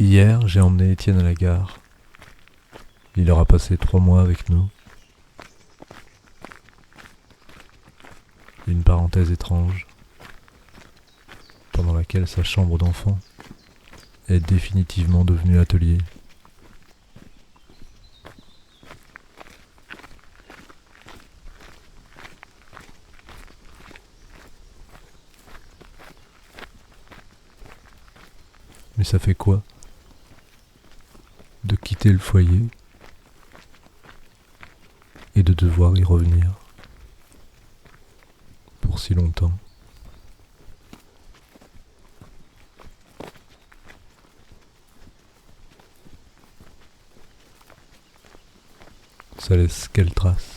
Hier, j'ai emmené Étienne à la gare. Il aura passé 3 mois avec nous. Une parenthèse étrange, pendant laquelle sa chambre d'enfant est définitivement devenue atelier. Mais ça fait quoi de quitter le foyer et de devoir y revenir pour si longtemps? Ça laisse quelle trace?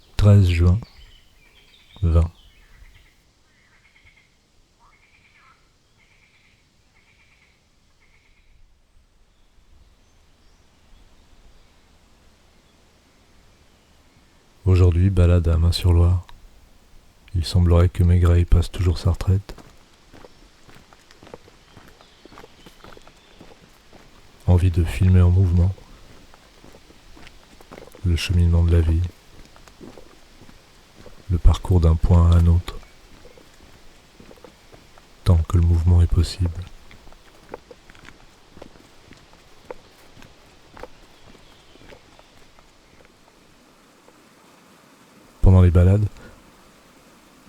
« 13 juin 20. Aujourd'hui, balade à Main-sur-Loire. Il semblerait que Maigret passe toujours sa retraite. Envie de filmer en mouvement le cheminement de la vie, le parcours d'un point à un autre, tant que le mouvement est possible. Pendant les balades,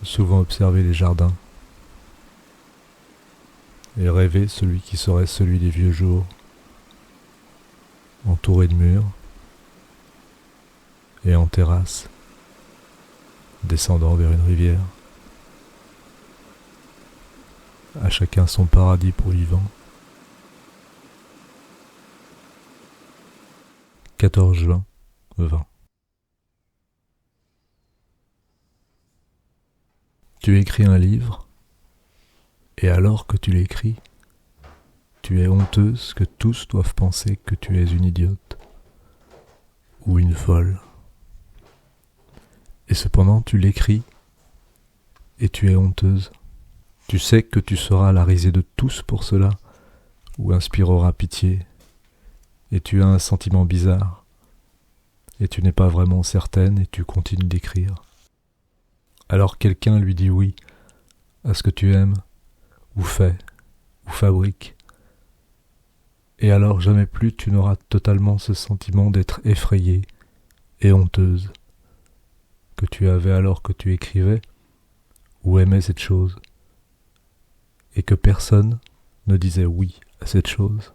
souvent observer les jardins et rêver celui qui serait celui des vieux jours, entouré de murs et en terrasse, descendant vers une rivière. À chacun son paradis pour vivant. 14 juin 20. Tu écris un livre, et alors que tu l'écris, tu es honteuse que tous doivent penser que tu es une idiote ou une folle. Et cependant tu l'écris, et tu es honteuse. Tu sais que tu seras la risée de tous pour cela, ou inspireras pitié, et tu as un sentiment bizarre, et tu n'es pas vraiment certaine, et tu continues d'écrire. Alors quelqu'un lui dit oui à ce que tu aimes, ou fais, ou fabriques, et alors jamais plus tu n'auras totalement ce sentiment d'être effrayée et honteuse que tu avais alors que tu écrivais ou aimais cette chose, et que personne ne disait oui à cette chose.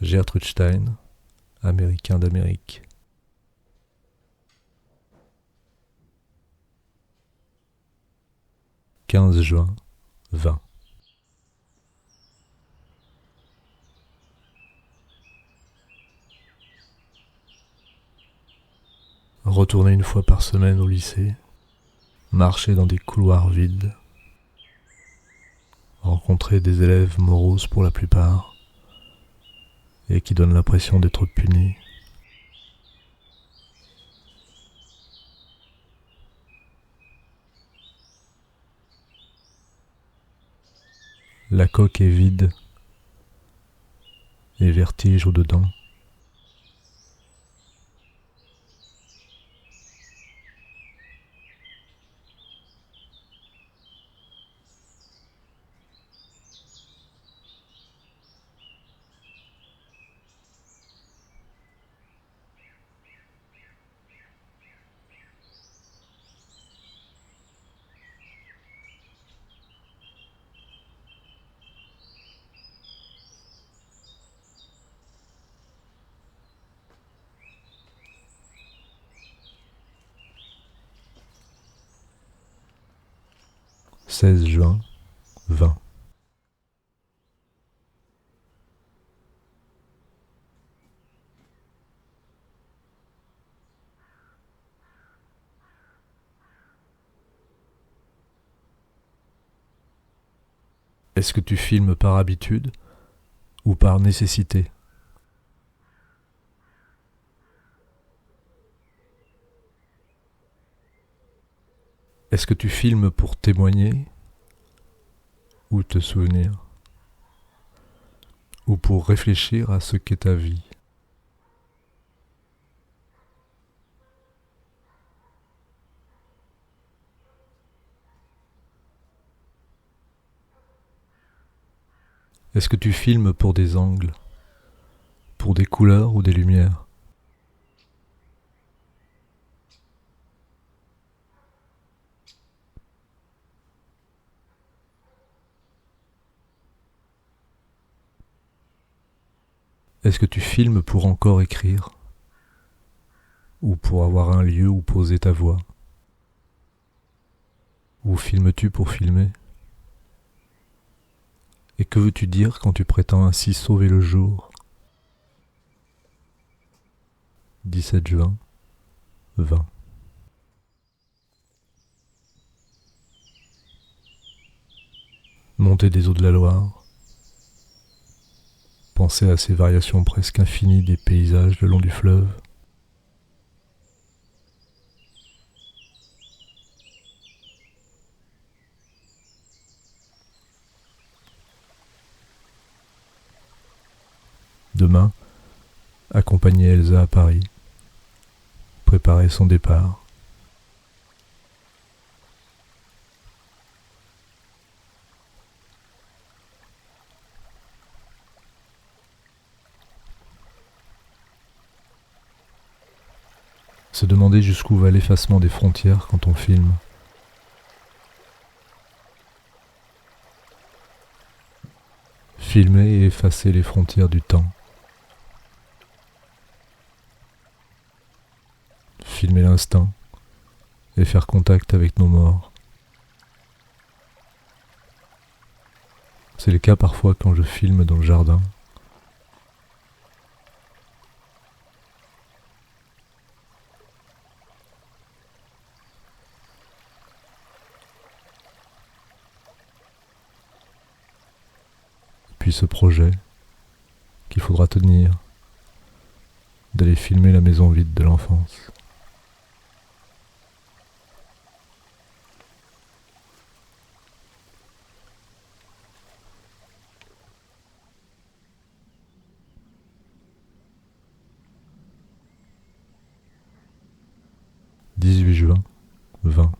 Gertrude Stein, Américain d'Amérique. 15 juin 20. Retourner une fois par semaine au lycée, marcher dans des couloirs vides, rencontrer des élèves moroses pour la plupart, et qui donnent l'impression d'être punis. La coque est vide, et vertige au-dedans. 16 juin 20. Est-ce que tu filmes par habitude ou par nécessité ? Est-ce que tu filmes pour témoigner ou te souvenir ? Ou pour réfléchir à ce qu'est ta vie ? Est-ce que tu filmes pour des angles, pour des couleurs ou des lumières ? Est-ce que tu filmes pour encore écrire ? Ou pour avoir un lieu où poser ta voix ? Ou filmes-tu pour filmer ? Et que veux-tu dire quand tu prétends ainsi sauver le jour ? 17 juin 20. Montée des eaux de la Loire. Penser à ces variations presque infinies des paysages le long du fleuve. Demain, accompagner Elsa à Paris, préparer son départ. Se demander jusqu'où va l'effacement des frontières quand on filme. Filmer et effacer les frontières du temps. Filmer l'instant et faire contact avec nos morts. C'est le cas parfois quand je filme dans le jardin. Puis ce projet qu'il faudra tenir, d'aller filmer la maison vide de l'enfance. « 18 juin 20.